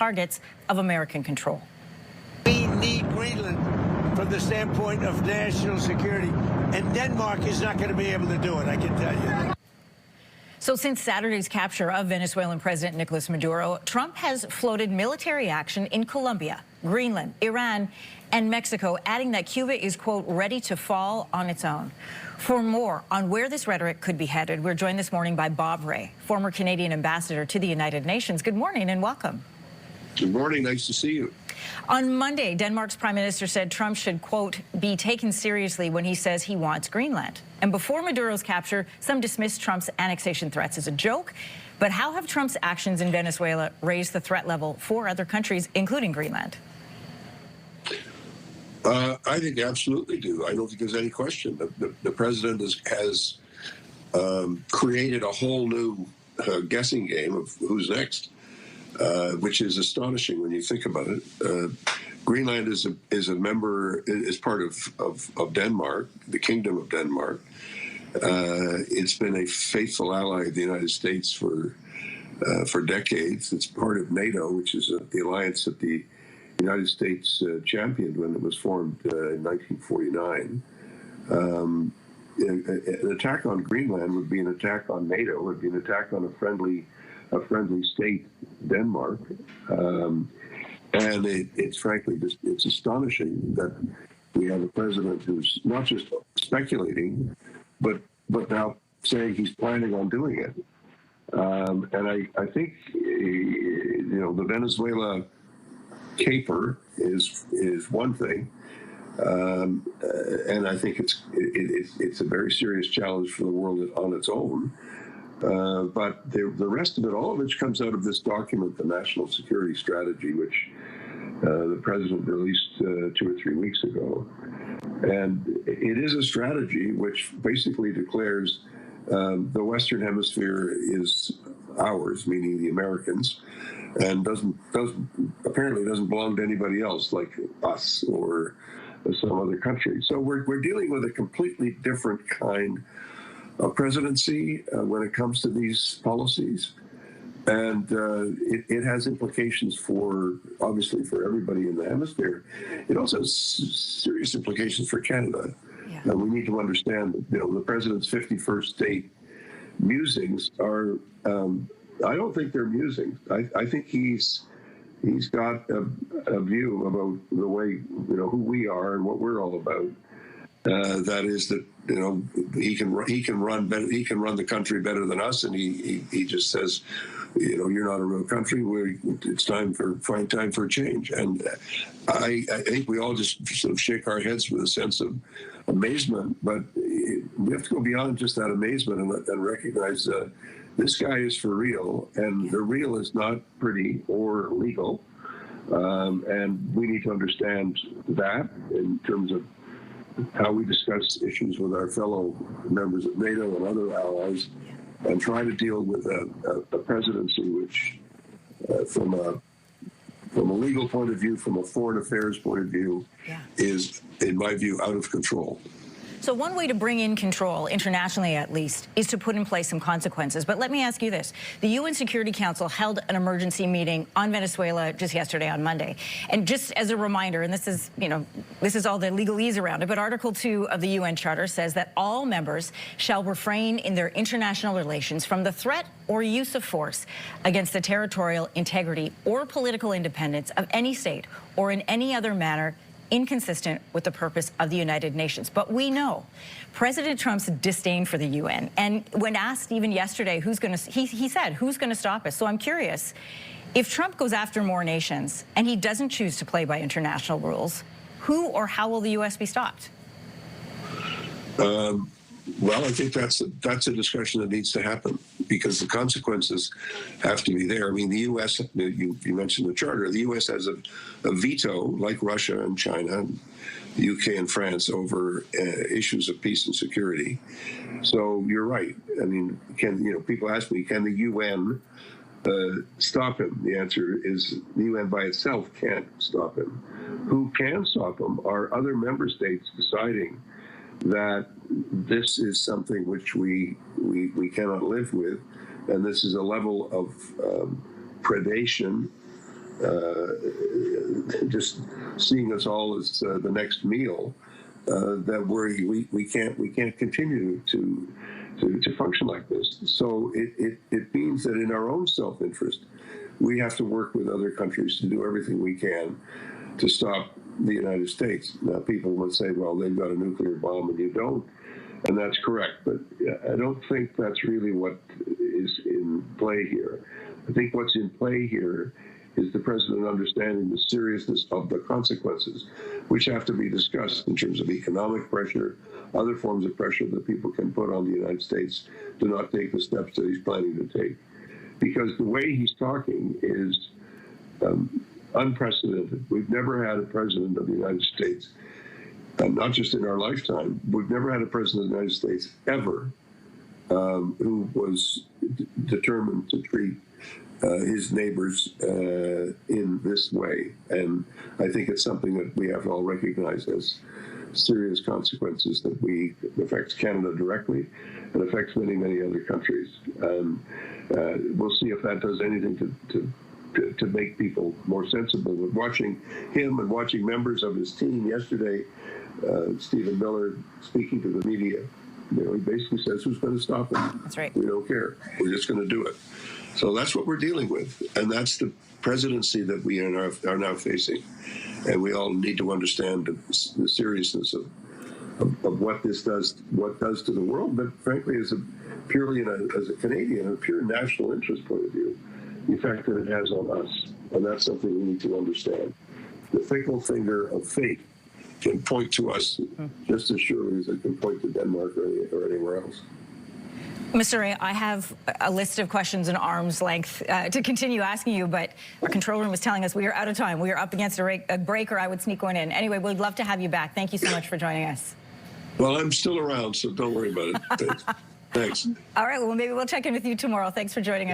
targets of American control. We need Greenland from the standpoint of national security, and Denmark is not going to be able to do it, I can tell you. So since Saturday's capture of Venezuelan President Nicolas Maduro, Trump has floated military action in Colombia, Greenland, Iran, and Mexico, adding that Cuba is, quote, ready to fall on its own. For more on where this rhetoric could be headed, we're joined this morning by Bob Rae, former Canadian ambassador to the United Nations. Good morning and welcome. Good morning. Nice to see you. On Monday, Denmark's prime minister said Trump should, quote, be taken seriously when he says he wants Greenland. And before Maduro's capture, some dismissed Trump's annexation threats as a joke. But how have Trump's actions in Venezuela raised the threat level for other countries, including Greenland? I think they absolutely do. I don't think there's any question. The president has created a whole new guessing game of who's next. Which is astonishing when you think about it. Greenland is a member, is part of Denmark, the Kingdom of Denmark. It's been a faithful ally of the United States for decades. It's part of NATO, which is the alliance that the United States championed when it was formed in 1949. An attack on Greenland would be an attack on NATO, would be an attack on a friendly state, Denmark, and it's frankly just it's astonishing that we have a president who's not just speculating, but now saying he's planning on doing it. And I think the Venezuela caper is one thing, and I think it's a very serious challenge for the world on its own. But the rest of it, all of which comes out of this document, the National Security Strategy, which the president released 2 or 3 weeks ago. And it is a strategy which basically declares the Western Hemisphere is ours, meaning the Americans, and apparently doesn't belong to anybody else like us or some other country. So we're dealing with a completely different kind of presidency when it comes to these policies, and it has implications obviously for everybody in the hemisphere. It also has serious implications for Canada. Yeah. We need to understand that the president's 51st state musings are I don't think they're musings. I think he's got a view about the way who we are and what we're all about. That is that he can run the country better than us, and he just says, you're not a real country. It's time for a change. And I think we all just sort of shake our heads with a sense of amazement, but we have to go beyond just that amazement and recognize that this guy is for real, and the real is not pretty or legal, and we need to understand that in terms of how we discuss issues with our fellow members of NATO and other allies, and try to deal with a presidency which, from a legal point of view, from a foreign affairs point of view, is, in my view, out of control. So one way to bring in control, internationally at least, is to put in place some consequences. But let me ask you this. The UN Security Council held an emergency meeting on Venezuela just yesterday on Monday. And just as a reminder, and this is all the legalese around it, but Article 2 of the UN Charter says that all members shall refrain in their international relations from the threat or use of force against the territorial integrity or political independence of any state or in any other manner inconsistent with the purpose of the United Nations. But we know President Trump's disdain for the UN. And when asked even yesterday, he said, who's going to stop us? So I'm curious, if Trump goes after more nations and he doesn't choose to play by international rules, who or how will the U.S. be stopped? Well, I think that's a discussion that needs to happen, because the consequences have to be there. I mean, the U.S., you mentioned the Charter, the U.S. has a veto, like Russia and China, the U.K. and France, over issues of peace and security. So you're right. I mean, people ask me, can the UN stop him? The answer is the UN by itself can't stop him. Who can stop him are other member states deciding that this is something which we cannot live with, and this is a level of predation just seeing us all as the next meal, that we can't continue to function like this. So it means that in our own self-interest, we have to work with other countries to do everything we can to stop the United States. Now, people would say, well, they've got a nuclear bomb and you don't, and that's correct. But I don't think that's really what is in play here. I think what's in play here is the president understanding the seriousness of the consequences, which have to be discussed in terms of economic pressure, other forms of pressure that people can put on the United States to not take the steps that he's planning to take. Because the way he's talking is unprecedented. We've never had a president of the United States, not just in our lifetime, we've never had a president of the United States ever who was determined to treat his neighbors in this way. And I think it's something that we have to all recognize as serious consequences that affects Canada directly and affects many, many other countries. We'll see if that does anything to make people more sensible. But watching him and watching members of his team yesterday, Stephen Miller speaking to the media, he basically says, who's going to stop him? That's right. We don't care. We're just going to do it. So that's what we're dealing with. And that's the presidency that we are now facing. And we all need to understand the seriousness of what this does, to the world, but frankly, as a Canadian, a pure national interest point of view, the effect that it has on us. And that's something we need to understand. The fickle finger of fate can point to us just as surely as it can point to Denmark or anywhere else. Mr. Ray, I have a list of questions in arm's length to continue asking you, but our control room is telling us we are out of time. We are up against a break, or I would sneak one in. Anyway, we'd love to have you back. Thank you so much for joining us. Well, I'm still around, so don't worry about it. Thanks. All right, well, maybe we'll check in with you tomorrow. Thanks for joining us.